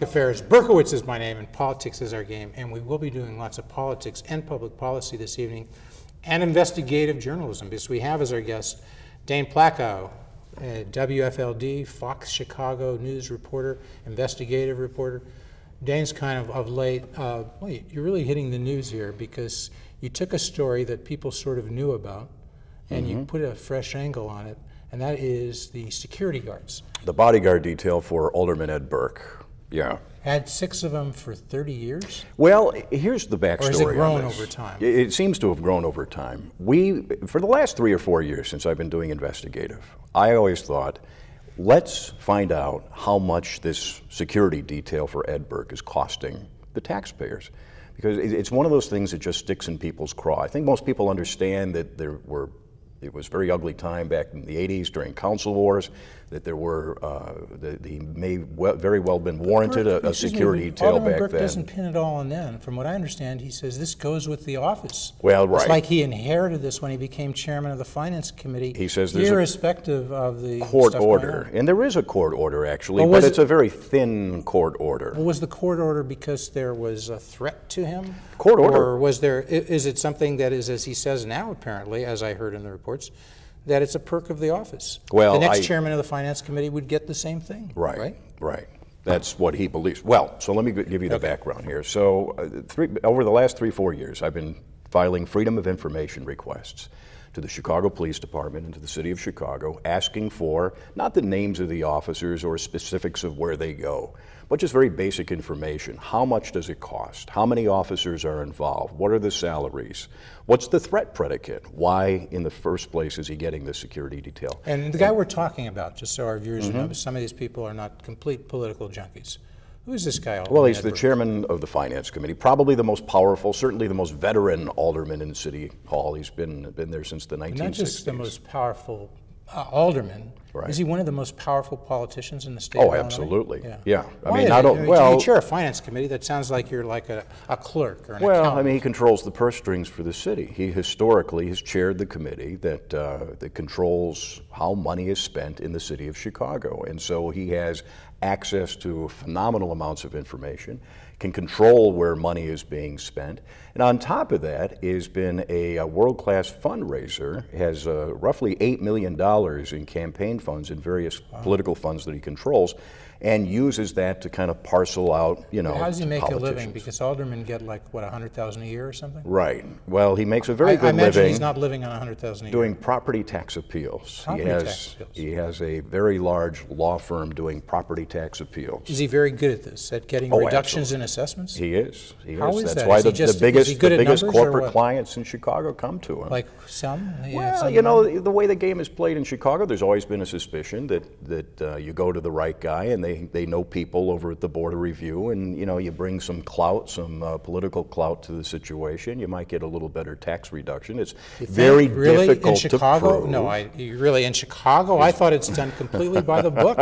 Affairs. Berkowitz is my name and politics is our game, and we will be doing lots of politics and public policy this evening and investigative journalism, because we have as our guest Dane Placko, a WFLD, Fox Chicago news reporter, investigative reporter. Dane's kind of late, well, you're really hitting the news here because you took a story that people sort of knew about and you put a fresh angle on it, and that is the security guards. The bodyguard detail for Alderman Ed Burke. Yeah. Had 6 of them for 30 years? Well, here's the backstory. Or has it grown over time? It seems to have grown over time. For the last 3 or 4 years since I've been doing investigative, I always thought, let's find out how much this security detail for Ed Burke is costing the taxpayers. Because it's one of those things that just sticks in people's craw. I think most people understand that it was a very ugly time back in the 80s during council wars, that there were, he may very well been warranted a security detail back Burke then. Doesn't pin it all on them. From what I understand, he says this goes with the office. Well, right. It's like he inherited this when he became chairman of the finance committee. He says there's irrespective of the court stuff order, and there is a court order actually, but it's a very thin court order. Well, was the court order because there was a threat to him? Court order. Or was there? Is it something that is, as he says now, apparently, as I heard in the reports, that it's a perk of the office? Well, the next chairman of the finance committee would get the same thing. Right. That's what he believes. Well, so let me give you the background here. So over the last 3-4 years, I've been filing Freedom of Information requests to the Chicago Police Department and to the City of Chicago, asking for not the names of the officers or specifics of where they go, but just very basic information. How much does it cost? How many officers are involved? What are the salaries? What's the threat predicate? Why, in the first place, is he getting the security detail? And the guy we're talking about, just so our viewers know, some of these people are not complete political junkies. Who is this guy? Well, he's the chairman of the Finance Committee, probably the most powerful, certainly the most veteran alderman in City Hall. He's been there since the 1960s. Not just the most powerful alderman. Right. Is he one of the most powerful politicians in the state? Oh, absolutely. Yeah. I mean, you chair a finance committee. That sounds like you're like a clerk or an accountant. I mean, he controls the purse strings for the city. He historically has chaired the committee that controls how money is spent in the city of Chicago, and so he has access to phenomenal amounts of information, can control where money is being spent, and on top of that has been a world-class fundraiser, has roughly $8 million in campaign funds and various political funds that he controls, and uses that to kind of parcel out, how does he make a living? Because aldermen get like, what, $100,000 a year or something? Right. Well, he makes a very good living. I imagine he's not living on $100,000 a year. Doing property tax appeals. He has a very large law firm doing property tax appeals. Is he very good at this, at getting reductions in assessments? He is. How is that? That's why the biggest corporate clients in Chicago come to him. Like some? Well, the way the game is played in Chicago, there's always been a suspicion that you go to the right guy and they know people over at the Board of Review, and you bring some clout, some political clout to the situation, you might get a little better tax reduction. It's very difficult to prove. No, really in Chicago? I thought it's done completely by the book.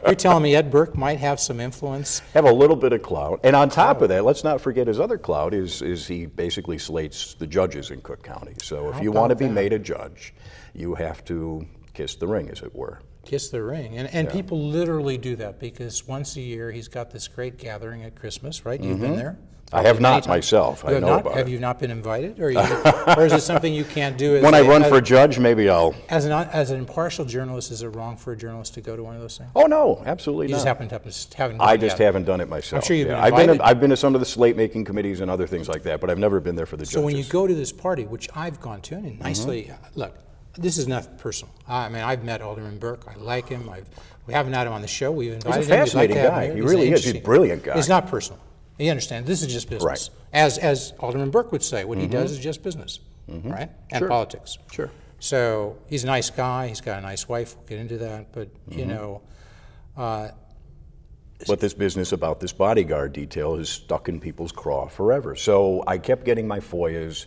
You're telling me Ed Burke might have some influence? Have a little bit of clout, and on top of that, let's not forget his other clout is he basically slates the judges in Cook County. So if you want to be made a judge, you have to kiss the ring, as it were. Kiss the ring. And people literally do that because once a year he's got this great gathering at Christmas, right? You've been there? I have not myself. I know about it. Have you not been invited? Or is it something you can't do? When I run for judge, maybe I'll... As an impartial journalist, is it wrong for a journalist to go to one of those things? Oh, no, absolutely not. You just haven't I just haven't done it myself. I'm sure you've been invited. I've been to some of the slate-making committees and other things like that, but I've never been there for the judges. So when you go to this party, which I've gone to, and nicely, look, this is nothing personal. I mean, I've met Alderman Burke. I like him. We haven't had him on the show. We've invited him. He's a fascinating guy. He really is. He's a brilliant guy. It's not personal. You understand? This is just business. Right. As Alderman Burke would say, what he does is just business, right? And politics. Sure. So he's a nice guy. He's got a nice wife. We'll get into that. But, you know... but this business about this bodyguard detail is stuck in people's craw forever. So I kept getting my FOIAs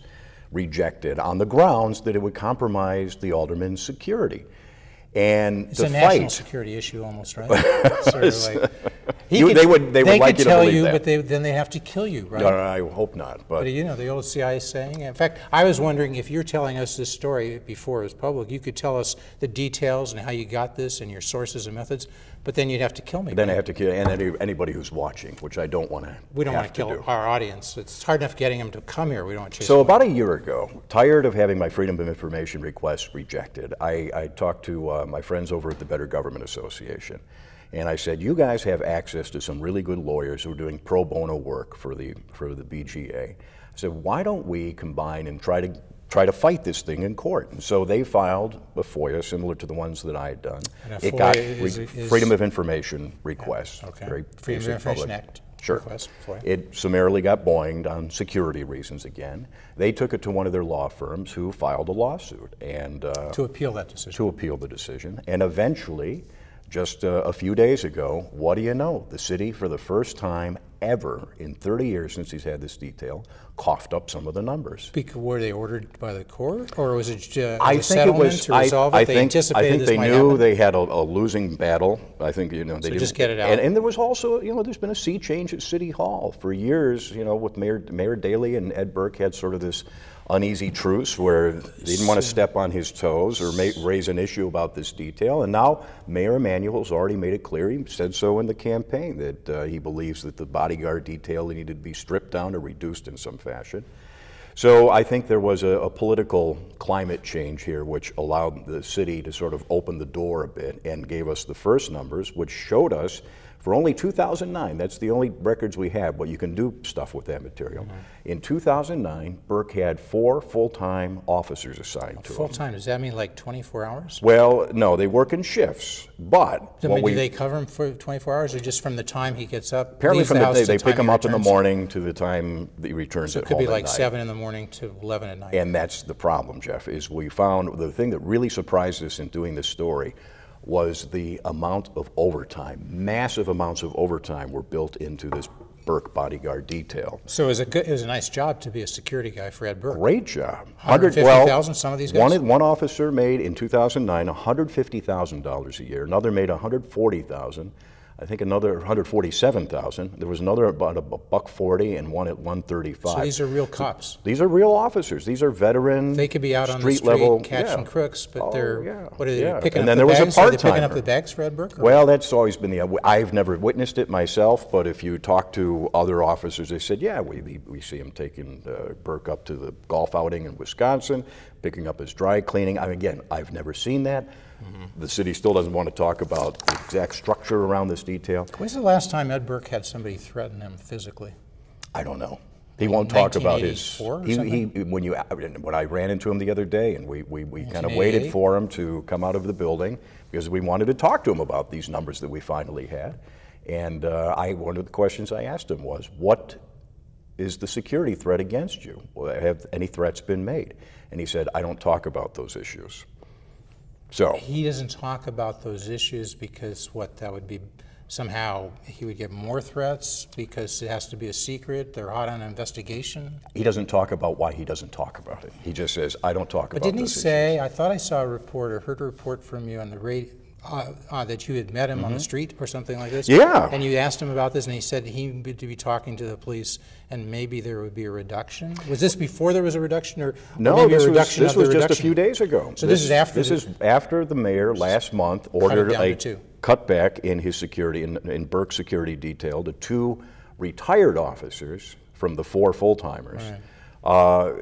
rejected on the grounds that it would compromise the alderman's security. And it's a national security issue almost, right? Sort of like, they would like you to believe that. They could tell you, but then they have to kill you, right? No, I hope not. But you know, the old CIA saying. In fact, I was wondering if you're telling us this story before it was public, you could tell us the details and how you got this and your sources and methods, but then you'd have to kill me. Then I have to kill anybody who's watching, which I don't want to. We don't want to kill our audience. It's hard enough getting them to come here. We don't want to chase So about a year ago, tired of having my Freedom of Information requests rejected, I talked to my friends over at the Better Government Association. And I said, you guys have access to some really good lawyers who are doing pro bono work for the BGA. I said, why don't we combine and try to fight this thing in court? And so they filed a FOIA similar to the ones that I had done. It got Freedom of Information requests. Okay. Very Freedom of Information Act. Sure. Request, it summarily got boinged on security reasons again. They took it to one of their law firms who filed a lawsuit and to appeal that decision. To appeal the decision, and eventually, just a few days ago, what do you know? The city, for the first time ever in 30 years since he's had this detail, coughed up some of the numbers. Because were they ordered by the court, or was it a settlement to resolve it? I think they knew they had a losing battle. I think they didn't just get it out. And there was also there's been a sea change at City Hall for years. With Mayor Daley and Ed Burke had sort of this uneasy truce where they didn't want to step on his toes or raise an issue about this detail. And now Mayor Emanuel's already made it clear, he said so in the campaign, that he believes that the bodyguard detail needed to be stripped down or reduced in some fashion. So I think there was a political climate change here which allowed the city to sort of open the door a bit and gave us the first numbers, which showed us for only 2009, that's the only records we have, but you can do stuff with that material. In 2009, Burke had 4 full-time officers assigned to him. Full-time, does that mean like 24 hours? Well, no, they work in shifts, but... Do they cover him for 24 hours or just from the time he gets up? Apparently from the day, they pick him up in the morning to the time that he returns at home at night. So it could be like 7 in the morning to 11 at night. And that's the problem, Jeff, is we found, the thing that really surprised us in doing this story was the amount of overtime. Massive amounts of overtime were built into this Burke bodyguard detail. So it was a nice job to be a security guy for Ed Burke. Great job. $150,000, some of these guys? One officer made in 2009 $150,000 a year. Another made $140,000. I think another $147,000. There was another about $140 and one at $135. So these are real cops. These are real officers. These are veteran. They could be out on the street level, catching crooks, but they're what are they picking and up then the there bags? was a Are they picking part-timer. up the bags for Ed Burke? Well, that's always been I've never witnessed it myself, but if you talk to other officers, they said, yeah, we see him taking Burke up to the golf outing in Wisconsin, picking up his dry cleaning. Again, I've never seen that. The city still doesn't want to talk about the exact structure around this detail. When's the last time Ed Burke had somebody threaten him physically? I don't know. He won't talk about his. When I ran into him the other day, and we kind of waited for him to come out of the building because we wanted to talk to him about these numbers that we finally had. And one of the questions I asked him was, "What is the security threat against you? Have any threats been made?" And he said, "I don't talk about those issues." So he doesn't talk about those issues because that would be somehow he would get more threats because it has to be a secret. They're hot on investigation. He doesn't talk about why he doesn't talk about it. He just says, "I don't talk about." But didn't he say? I thought I saw a report or heard a report from you on the radio. that you had met him on the street or something like this? Yeah. And you asked him about this, and he said he would be talking to the police, and maybe there would be a reduction. Was this before there was a reduction, or no? maybe This a reduction was just reduction? a few days ago. So this is after. This is after the mayor last month ordered a cutback in his security, in Burke's security detail, to 2 retired officers from the 4 full-timers. Right.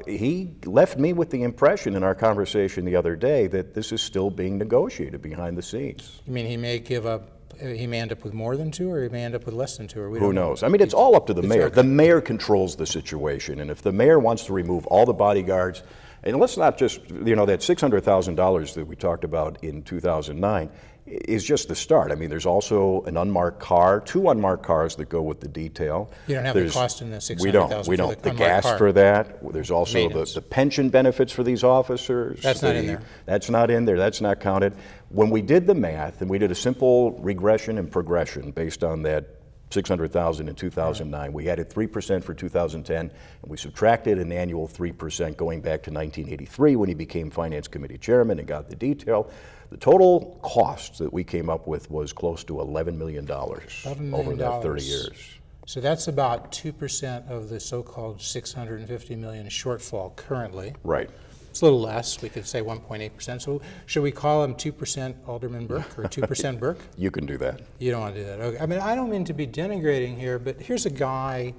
He left me with the impression in our conversation the other day that this is still being negotiated behind the scenes. You mean he may give up, he may end up with more than 2, or he may end up with less than 2, or we Who don't knows? know. I mean, it's all up to the mayor. okay. The mayor controls the situation, and if the mayor wants to remove all the bodyguards, and let's not just, you know, that $600,000 that we talked about in 2009 is just the start. I mean, there's also an unmarked car, 2 unmarked cars that go with the detail. You don't have the cost in the $600,000 We don't. for The unmarked gas car. for that. There's also Maintenance. the pension benefits for these officers. That's not in there. That's not in there. That's not counted. When we did the math, and we did a simple regression and progression based on that $600,000 in 2009. We added 3% for 2010, and we subtracted an annual 3% going back to 1983 when he became Finance Committee Chairman and got the detail. The total cost that we came up with was close to $11 million over that 30 years. So that's about 2% of the so-called $650 million shortfall currently. Right. It's a little less. We could say 1.8%. So should we call him 2% Alderman Burke or 2% Burke? You can do that. You don't want to do that. Okay. I mean, I don't mean to be denigrating here, but here's a guy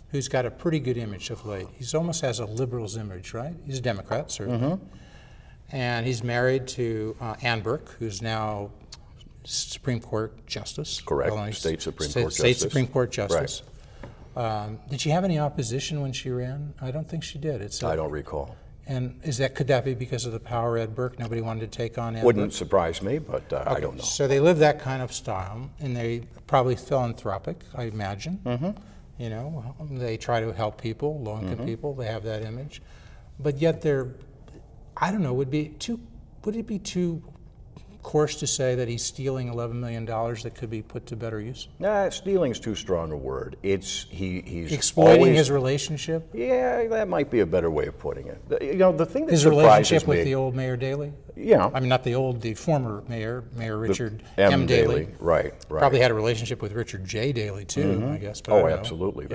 who's got a pretty good image of late. He's almost has a liberal's image, right? He's a Democrat, certainly. And he's married to Ann Burke, who's now Supreme Court Justice. Correct. Illinois State Supreme Court Justice. State Supreme Court Justice. Right. Did she have any opposition when she ran? I don't think she did. I don't recall. And could that be because of the power Ed Burke? Nobody wanted to take on Ed Wouldn't Burke? surprise me, but I don't know. So they live that kind of style, and they probably philanthropic, I imagine. You know, they try to help people, low-income people. They have that image, but yet they're, I don't know, would it be too coarse to say that he's stealing $11 million that could be put to better use? Nah, stealing's too strong a word. He's exploiting his relationship. Yeah, that might be a better way of putting it. You know, the thing that His surprises relationship me, with the old Mayor Daley. Yeah, I mean, not the former mayor, Mayor Richard M. Daley. Right. Probably had a relationship with Richard J. Daley too, I guess. But I Oh, don't know. absolutely.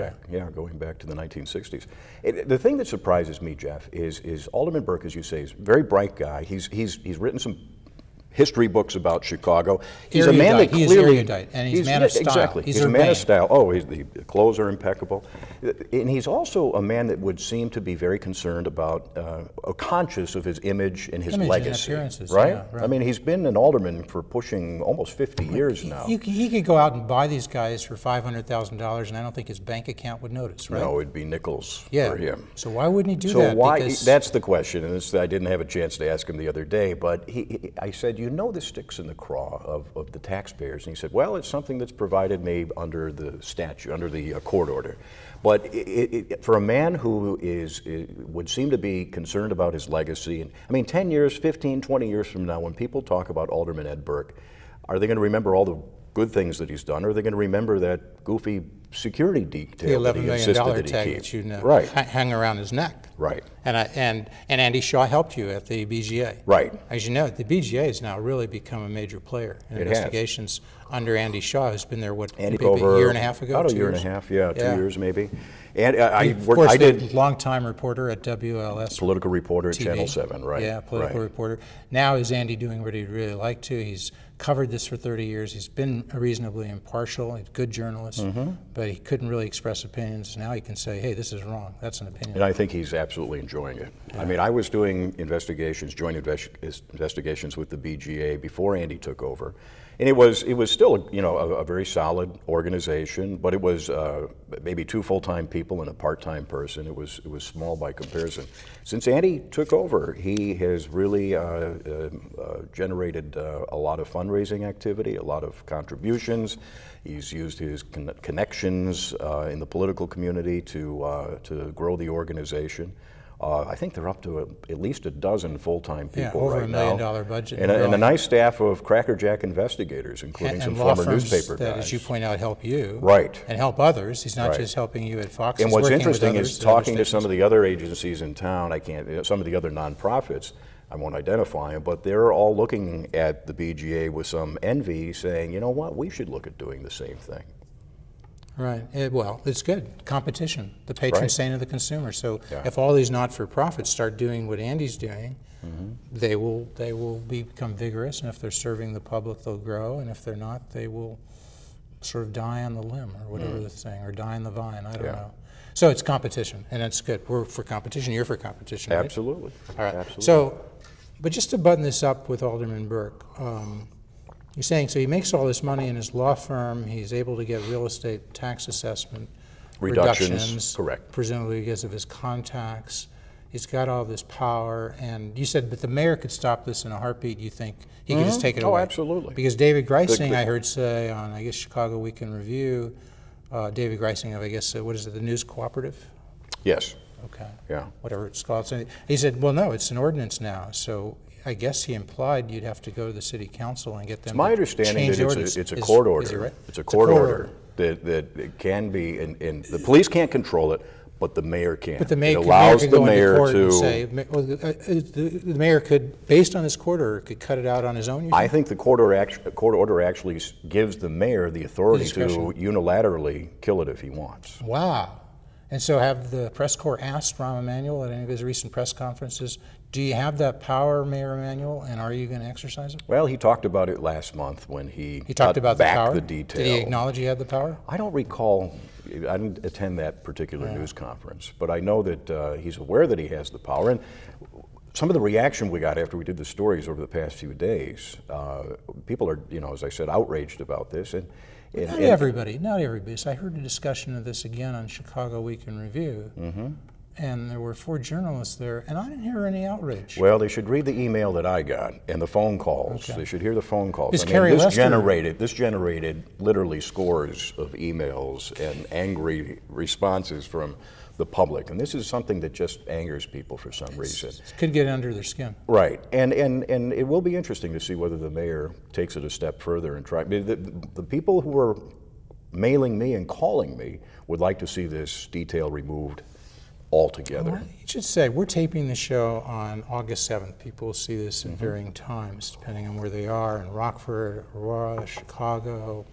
Going back to the 1960s. The thing that surprises me, Jeff, is Alderman Burke, as you say, is a very bright guy. He's written some history books about Chicago. He's a man that clearly, erudite, and he's a man of style. Exactly. He's a man of style. Oh, the clothes are impeccable. And he's also a man that would seem to be very concerned about, conscious of his image and his legacy. And appearances, right? yeah, right? I mean, he's been an alderman for pushing almost 50 years now. He could go out and buy these guys for $500,000, and I don't think his bank account would notice, right? No, it'd be nickels for him. So why wouldn't he do So that? why? Because That's the question, and I didn't have a chance to ask him the other day. But I said, you know, this sticks in the craw of the taxpayers, and he said, well, it's something that's provided me under the statute, under the court order. But for a man who would seem to be concerned about his legacy, and I mean, 10 years, 15, 20 years from now, when people talk about Alderman Ed Burke, are they going to remember all the good things that he's done, or are they going to remember that goofy security detail that he insisted that he tag keep? that you hang around his neck. Right. And Andy Shaw helped you at the BGA. Right. As you know, the BGA has now really become a major player in investigations under Andy Shaw, who's been there, maybe a year and a half ago? About a year and a half, 2 years maybe. And I did longtime reporter at WLS. Political reporter at TV. Channel 7, right? Yeah, political reporter. Now is Andy doing what he'd really like to? He's covered this for 30 years. He's been reasonably impartial. He's a good journalist, but he couldn't really express opinions. Now he can say, hey, this is wrong. That's an opinion. And I think he's absolutely enjoying it. Yeah. I mean, I was doing joint investigations with the BGA before Andy took over. And it was still a very solid organization, but it was maybe 2 full-time people and a part-time person. It was small by comparison. Since Andy took over, he has really generated a lot of fundraising activity, a lot of contributions. He's used his connections in the political community to grow the organization. I think they're up to at least a dozen full-time people over right $1 now. million budget. And a nice staff of crackerjack investigators, including some former newspaper that, guys. as you point out, help you. Right. And help others. He's not just helping you at Fox. And He's what's working interesting with is talking to some of the other agencies in town, some of the other nonprofits, I won't identify them, but they're all looking at the BGA with some envy, saying, you know what, we should look at doing the same thing. Right. Well, it's good. Competition, the patron saint of the consumer. So if all these not-for-profits start doing what Andy's doing, they will become vigorous, and if they're serving the public, they'll grow, and if they're not, they will sort of die on the limb, or whatever the saying, or die on the vine. I don't know. So it's competition, and that's good. We're for competition. You're for competition, right? Absolutely. All right. Absolutely. So, but just to button this up with Alderman Burke, you're saying, so he makes all this money in his law firm, he's able to get real estate tax assessment reductions, correct. Presumably because of his contacts. He's got all this power, and you said, but the mayor could stop this in a heartbeat. You think he could just take it away? Oh, absolutely. Because David Greising, I heard say on, I guess, Chicago Week in Review, David Greising of, I guess, what is it, the News Cooperative? Yes. Okay. Yeah. Whatever it's called. So he said, well, no, it's an ordinance now. So I guess he implied you'd have to go to the city council and get them to change the ordinance. It's my understanding that it's a court order. Right? It's a court order that it can be, and the police can't control it, but the mayor can. But the mayor, it allows could the go mayor into court to and say, well, the mayor could, based on this court order, could cut it out on his own. I think the court order actually gives the mayor the authority to unilaterally kill it if he wants. Wow. And so have the press corps asked Rahm Emanuel at any of his recent press conferences, do you have that power, Mayor Emanuel, and are you going to exercise it? Well, he talked about it last month when he talked about the power? the detail. Did he acknowledge he had the power? I don't recall. I didn't attend that particular news conference, but I know that he's aware that he has the power. And some of the reaction we got after we did the stories over the past few days, people are, as I said, outraged about this. And not everybody. So I heard a discussion of this again on Chicago Week in Review, and there were 4 journalists there, and I didn't hear any outrage. Well, they should read the email that I got and the phone calls. Okay. They should hear the phone calls. This generated literally scores of emails and angry responses from the public, and this is something that just angers people for some reason. It could get under their skin. Right, and it will be interesting to see whether the mayor takes it a step further and try. The people who are mailing me and calling me would like to see this detail removed altogether. Well, you should say, we're taping the show on August 7th. People will see this in varying times, depending on where they are, in Rockford, Aurora, Chicago,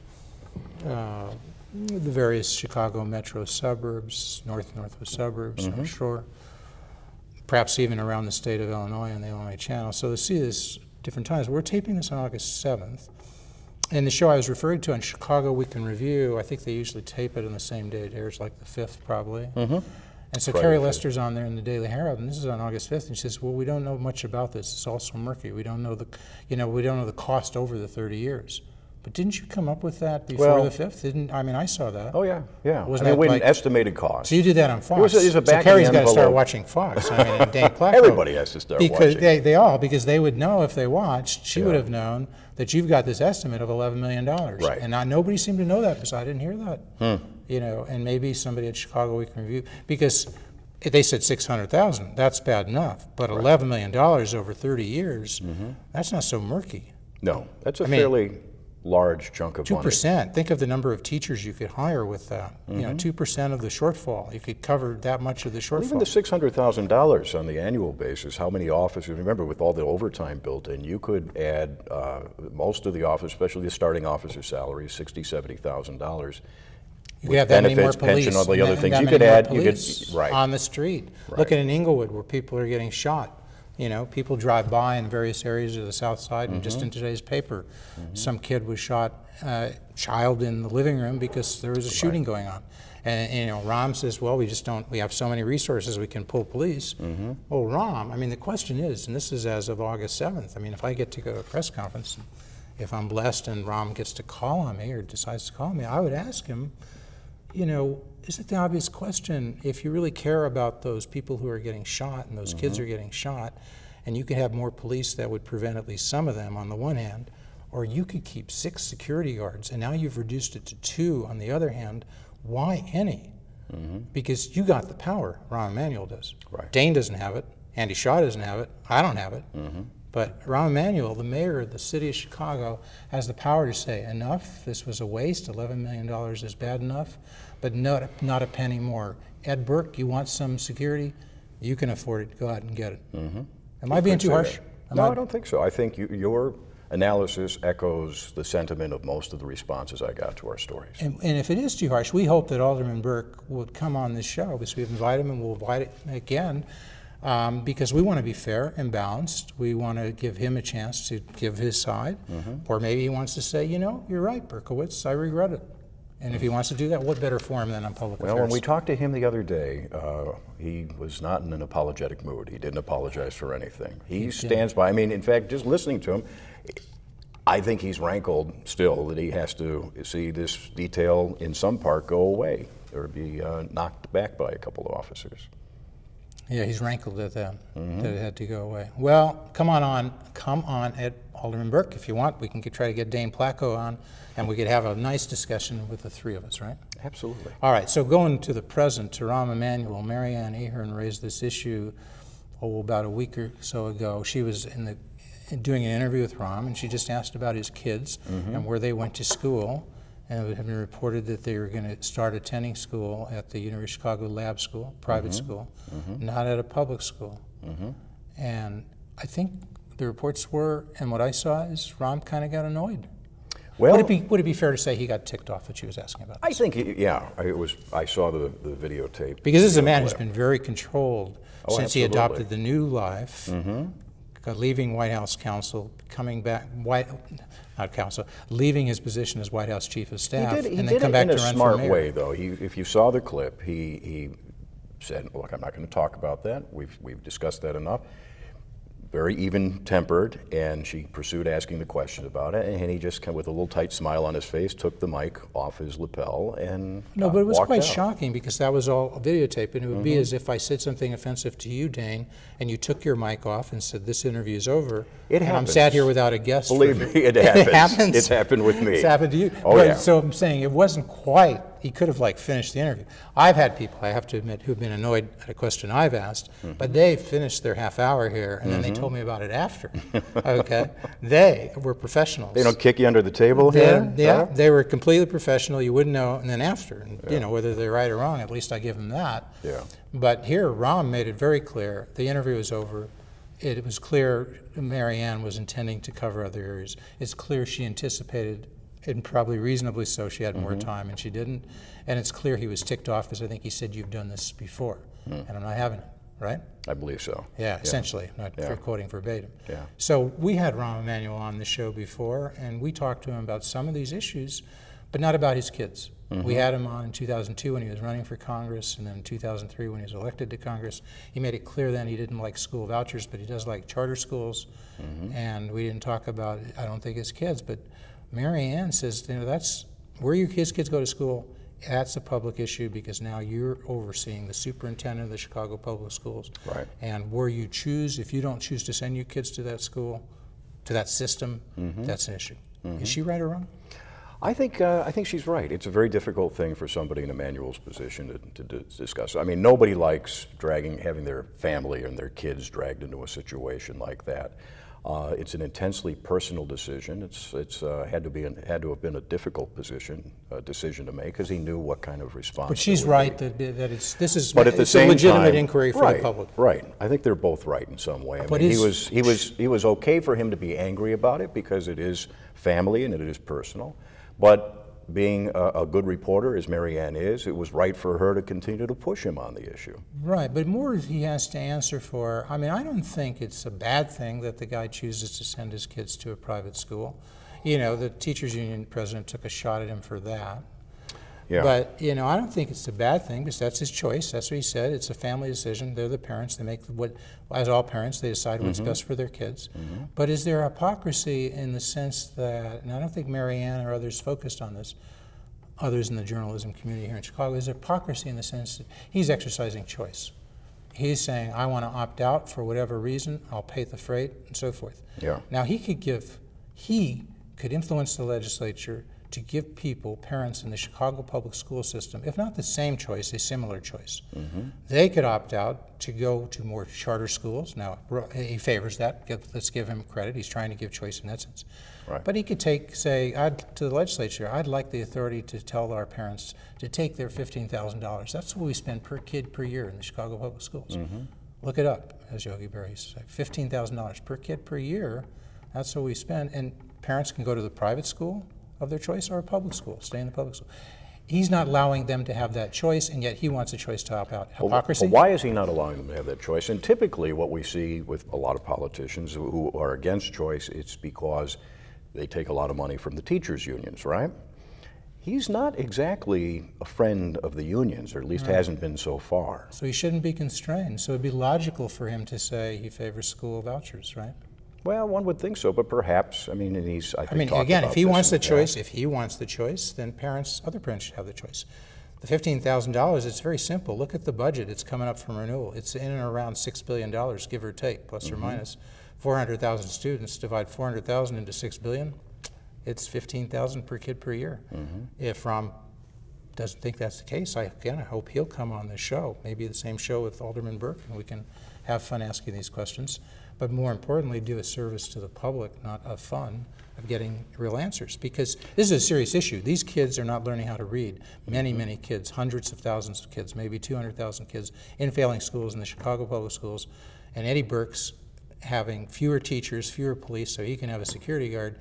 the various Chicago metro suburbs, northwest suburbs, North Shore, perhaps even around the state of Illinois on the Illinois Channel. So to see this different times. We're taping this on August 7th. And the show I was referring to on Chicago Week in Review, I think they usually tape it on the same day. It airs like the 5th probably. And so Carrie Lester's on there in the Daily Herald, and this is on August 5th, and she says, well, we don't know much about this. It's all so murky. We don't know the, we don't know the cost over the 30 years. But didn't you come up with that before the 5th? I mean, I saw that. Oh, yeah, yeah. Wasn't I mean, we like, had an estimated cost. So you did that on Fox. It was a so Carrie's got to start watching Fox. I mean, and Dane Placko. Everybody has to start watching. Because they would know if they watched, she would have known that you've got this estimate of $11 million. Right. And nobody seemed to know that because I didn't hear that. And maybe somebody at Chicago Week in Review, because they said $600,000. That's bad enough. But $11 million over 30 years, that's not so murky. No, that's a fairly large chunk of money. 2%. Think of the number of teachers you could hire with that. 2% of the shortfall. You could cover that much of the shortfall. Even the $600,000 on the annual basis, how many officers, remember with all the overtime built in, you could add most of the officers, especially the starting officer salaries, $60,000, $70,000. You could have that many more benefits, police. pension, all the other things you could add. You could on the street. Right. Look at in Inglewood where people are getting shot. People drive by in various areas of the South Side, and just in today's paper, some kid was shot, child in the living room because there was a shooting going on. And Rahm says, well, we have so many resources we can pull police. Well, Rahm, I mean, the question is, and this is as of August 7th, I mean, if I get to go to a press conference, if I'm blessed and Rahm gets to call on me or decides to call me, I would ask him, isn't the obvious question, if you really care about those people who are getting shot and those kids are getting shot, and you could have more police that would prevent at least some of them on the one hand, or you could keep 6 security guards, and now you've reduced it to 2 on the other hand, why any? Because you got the power, Rahm Emanuel does. Right. Dane doesn't have it, Andy Shaw doesn't have it, I don't have it. But Rahm Emanuel, the mayor of the city of Chicago, has the power to say, enough, this was a waste, $11 million is bad enough, but not a penny more. Ed Burke, you want some security? You can afford it, go out and get it. Am I being too harsh? No, I don't think so. I think your analysis echoes the sentiment of most of the responses I got to our stories. And if it is too harsh, we hope that Alderman Burke would come on this show, because we've invited him and we'll invite it again, because we want to be fair and balanced. We want to give him a chance to give his side, or maybe he wants to say, you know, you're right, Berkowitz, I regret it. And if he wants to do that, what better forum than on public affairs? Well, when we talked to him the other day, he was not in an apologetic mood. He didn't apologize for anything. He stands by. I mean, in fact, just listening to him, I think he's rankled still that he has to see this detail in some part go away or be knocked back by a couple of officers. Yeah, he's rankled at that, that it had to go away. Well, come on, Ed Alderman Burke, if you want. We can try to get Dane Placko on, and we could have a nice discussion with the three of us, right? Absolutely. All right, so going to the present, to Rahm Emanuel, Mary Ann Ahern raised this issue, about a week or so ago. She was doing an interview with Rahm, and she just asked about his kids and where they went to school. And it had been reported that they were going to start attending school at the University of Chicago Lab School, private school, not at a public school. And I think the reports were, and what I saw is Rahm kind of got annoyed. Well, would it be fair to say he got ticked off that she was asking about this? I think, yeah, I saw the videotape. Because this is a man who's been very controlled since he adopted the new life, leaving White House counsel, coming back, leaving his position as White House Chief of Staff, and then come back to run for mayor. He did it in a smart way, though. If you saw the clip, he said, look, I'm not going to talk about that. We've discussed that enough. Very even-tempered, and she pursued asking the question about it, and he just, with a little tight smile on his face, took the mic off his lapel and No, but it was quite out. Shocking, because that was all videotaped, and it would be as if I said something offensive to you, Dane, and you took your mic off and said, this interview is over. It happens. I'm sat here without a guest. Believe me, it happens. It happens. It's happened with me. It's happened to you. Oh, but, yeah. So I'm saying it wasn't quite, he could have finished the interview. I've had people, I have to admit, who've been annoyed at a question I've asked, but they finished their half hour here, and then they told me about it after. Okay? They were professionals. They don't kick you under the table here? Yeah, they were completely professional. You wouldn't know, and then after, and, you know, whether they're right or wrong, at least I give them that. Yeah. But here, Rahm made it very clear. The interview was over. It was clear Mary Ann was intending to cover other areas. It's clear she anticipated, and probably reasonably so, she had more time, and she didn't. And it's clear he was ticked off, because I think he said, you've done this before, and I'm not having it, right? I believe so. Yeah, essentially, not quoting verbatim. Yeah. So we had Rahm Emanuel on the show before, and we talked to him about some of these issues, but not about his kids. We had him on in 2002 when he was running for Congress, and then in 2003 when he was elected to Congress. He made it clear then he didn't like school vouchers, but he does like charter schools. And we didn't talk about, I don't think, his kids, but Mary Ann says, you know, that's where his kids go to school. That's a public issue, because now you're overseeing the superintendent of the Chicago Public Schools. Right. And where you choose, if you don't choose to send your kids to that school, to that system, that's an issue. Is she right or wrong? I think she's right. It's a very difficult thing for somebody in Emanuel's position to discuss. I mean, nobody likes having their family and their kids dragged into a situation like that. It's an intensely personal decision. It's had to have been a difficult decision to make, because he knew what kind of response. But she's right that this is but at the same a legitimate time, inquiry for the public. Right. I think they're both right in some way. I But mean, he was okay for him to be angry about it, because it is family and it is personal. But being a good reporter, as Mary Ann is, it was right for her to continue to push him on the issue. Right, but more he has to answer for. I mean, I don't think it's a bad thing that the guy chooses to send his kids to a private school. You know, the teachers union president took a shot at him for that. Yeah. But, you know, I don't think it's a bad thing, because that's his choice. That's what he said. It's a family decision. They're the parents. They make as all parents, they decide what's best for their kids. But is there hypocrisy in the sense that, and I don't think Mary Ann or others focused on this, others in the journalism community here in Chicago, is there hypocrisy in the sense that he's exercising choice. He's saying, I want to opt out for whatever reason, I'll pay the freight, and so forth. Yeah. Now he could influence the legislature to give people, parents in the Chicago public school system, if not the same choice, a similar choice. They could opt out to go to more charter schools. Now, he favors that. Let's give him credit. He's trying to give choice in that sense. Right. But he could say to the legislature, I'd like the authority to tell our parents to take their $15,000. That's what we spend per kid per year in the Chicago public schools. Look it up, as Yogi Berra used to say. $15,000 per kid per year, that's what we spend. And parents can go to the private school of their choice or a public school, stay in the public school. He's not allowing them to have that choice, and yet he wants a choice to opt out. Hypocrisy? Well, why is he not allowing them to have that choice? And typically what we see with a lot of politicians who are against choice, it's because they take a lot of money from the teachers' unions, right? He's not exactly a friend of the unions, or at least hasn't been so far. So he shouldn't be constrained. So it'd be logical for him to say he favors school vouchers, right? Well, one would think so, but perhaps, I mean, and he's, I think, again, if he wants the choice, then other parents should have the choice. The $15,000, it's very simple. Look at the budget. It's coming up from renewal. It's in and around $6 billion, give or take, plus or minus. 400,000 students, divide 400,000 into $6 billion, it's $15,000 per kid per year. If Rahm doesn't think that's the case, I hope he'll come on the show, maybe the same show with Alderman Burke, and we can have fun asking these questions. But more importantly, do a service to the public, not a fun of getting real answers. Because this is a serious issue. These kids are not learning how to read. Many, many kids, hundreds of thousands of kids, maybe 200,000 kids in failing schools in the Chicago public schools. And Eddie Burke's having fewer teachers, fewer police, so he can have a security guard.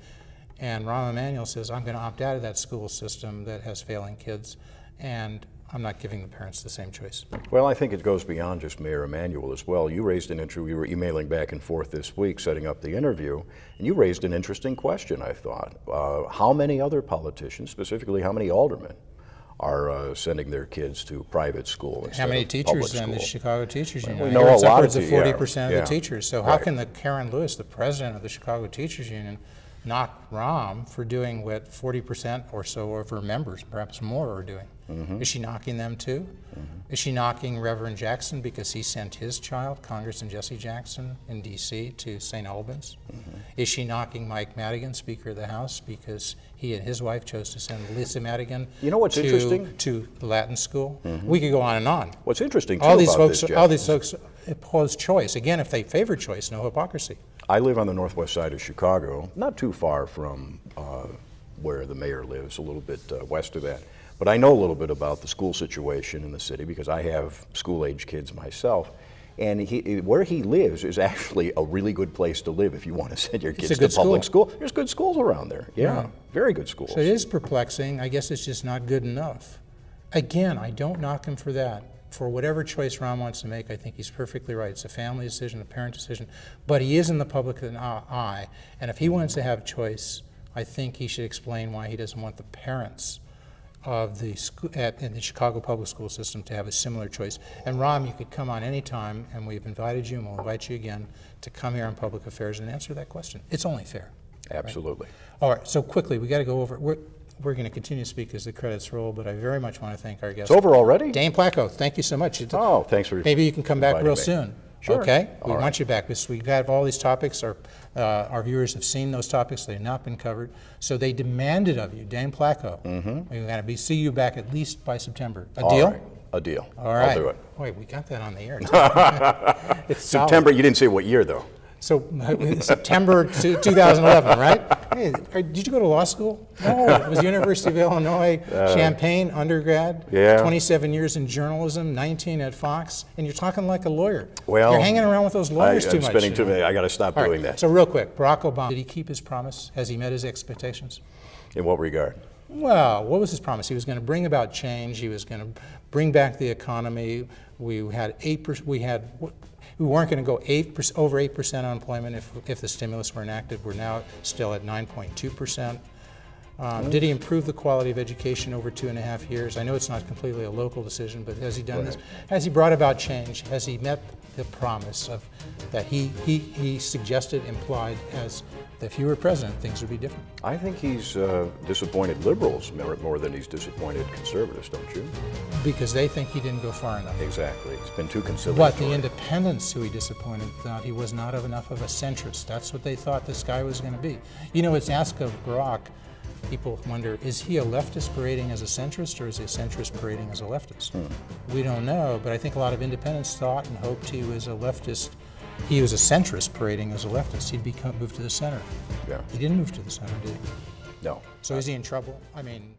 And Rahm Emanuel says, I'm going to opt out of that school system that has failing kids, and I'm not giving the parents the same choice. Well, I think it goes beyond just Mayor Emanuel as well. You raised an issue, we were emailing back and forth this week setting up the interview, and you raised an interesting question, I thought. How many other politicians, specifically how many aldermen, are sending their kids to private school instead How many of teachers public then school? The Chicago Teachers Union? We know a lot upwards of 40% of the teachers. So how Right. can the Karen Lewis, the president of the Chicago Teachers Union, knock Rahm for doing what 40% or so of her members, perhaps more, are doing? Is she knocking them too? Is she knocking Reverend Jackson because he sent his child, Congressman Jesse Jackson, in D.C. to St. Albans? Is she knocking Mike Madigan, Speaker of the House, because he and his wife chose to send Lisa Madigan to Latin school? We could go on and on. What's interesting too all these about folks, this, Jeff, all these folks oppose choice. Again, if they favor choice, no hypocrisy. I live on the northwest side of Chicago, not too far from where the mayor lives, a little bit west of that. But I know a little bit about the school situation in the city because I have school-age kids myself. And where he lives is actually a really good place to live if you want to send your kids to public school. There's good schools around there. Yeah, very good schools. So it is perplexing. I guess it's just not good enough. Again, I don't knock him for that. For whatever choice Rahm wants to make, I think he's perfectly right. It's a family decision, a parent decision. But he is in the public eye. And if he wants to have choice, I think he should explain why he doesn't want the parents of the in the Chicago public school system to have a similar choice. And Rahm, you could come on any time, and we've invited you, and we'll invite you again to come here on Public Affairs and answer that question. It's only fair. Absolutely. Right? All right, so quickly, we got to go over. We're going to continue to speak as the credits roll, but I very much want to thank our guest. It's over already? Dane Placko, thank you so much. Oh, thanks for Maybe you can come back real soon. Sure. Okay? We All want you back because we have all these topics. Our viewers have seen those topics. They've not been covered. So they demanded of you, Dane Placko, we're going to see you back at least by September. A deal? Right. A deal. All right. I'll do it. Wait, we got that on the air. It's September, you didn't say what year, though. So September 2011, right? Hey, did you go to law school? No, it was University of Illinois, Champaign, undergrad, 27 years in journalism, 19 at Fox, and you're talking like a lawyer. Well, you're hanging around with those lawyers too much. I'm spending too many. I got to stop doing that. So real quick, Barack Obama, did he keep his promise? Has he met his expectations? In what regard? Well, what was his promise? He was going to bring about change. He was going to bring back the economy. We had 8%. We weren't going to go over 8% unemployment if the stimulus were enacted. We're now still at 9.2%. Did he improve the quality of education over 2.5 years? I know it's not completely a local decision, but has he done this? Has he brought about change? Has he met the promise of that he suggested, implied, as that if he were president, things would be different? I think he's disappointed liberals more than he's disappointed conservatives, don't you? Because they think he didn't go far enough. Exactly. It's been too conciliatory. But the independents who he disappointed thought he was not enough of a centrist. That's what they thought this guy was going to be. You know, it's asked of Barack. People wonder, is he a leftist parading as a centrist, or is he a centrist parading as a leftist? We don't know, but I think a lot of independents thought and hoped he was a leftist. He was a centrist parading as a leftist. He'd moved to the center. Yeah. He didn't move to the center, did he? No. So is he in trouble? I mean...